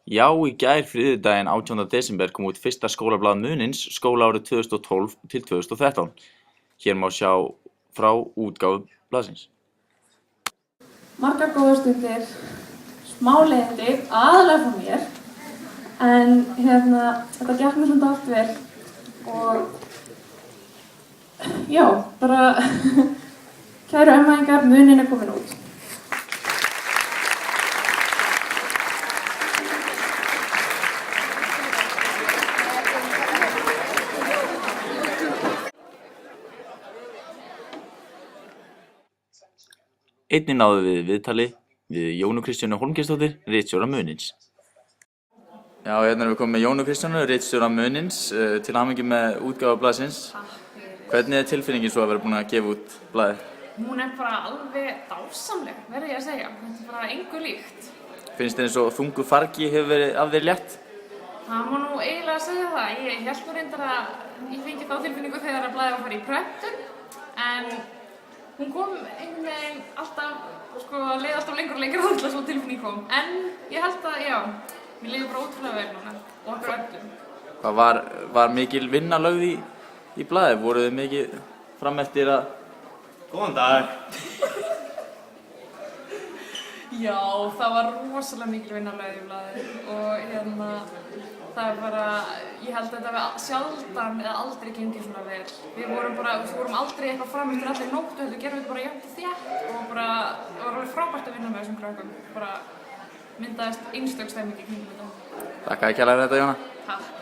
Já, í gær þriðjudaginn 18. desember kom út fyrsta skólablað Munins skólaárið 2012 til 2013. Hér má sjá frá útgáfu blaðsins. Margar góðar stundir, smá leiðindi, aðalega frá mér, en þetta gekk mér svona allt vel og já, bara kæru emmæðingar, Munin er komin út. Einnig náðum við viðtali við Jónu Kristjánu Hólmgeirsdóttur, ritstjóra Munins. Já, hérna erum við komið með Jónu Kristjánu, ritstjóra Munins, til hamingju með útgáfu blaðsins. Hvernig er tilfinningin svo að vera búin að gefa út blaðið? Hún er bara alveg dásamleg, verður ég að segja. Þetta er bara engu líkt. Finnst þér eins og þungu fargi hefur verið af þér létt? Það má nú eiginlega segja það. Ég hélt nú reyndar að ég fengi þá tilfinningu þegar að blaðið var að fara í pröntun, en hún kom einhvern veginn alltaf, leið alltaf lengur og lengur þangað svo tilfinning kom. En ég held að, já, mér líður bara ótrúlega vel núna og okkur öllum. Hvað var mikil vinna lögð í blaðið? Voruð þið mikið fram eftir að... Góðan dag! Já, það var rosalega mikil vinna lögð í blaðið og það er bara, ég held að þetta við sjaldan eða aldrei gengið svona vel. Við vorum aldrei eitthvað fram eftir allir nóttu, heldur gerum við þetta bara jafnt og þétt og bara, það var alveg frábært að vinna með þessum krökkum. Bara myndaðist einstök stemming í kringum þetta. Takk að kærlega fyrir þetta, Jóna. Takk.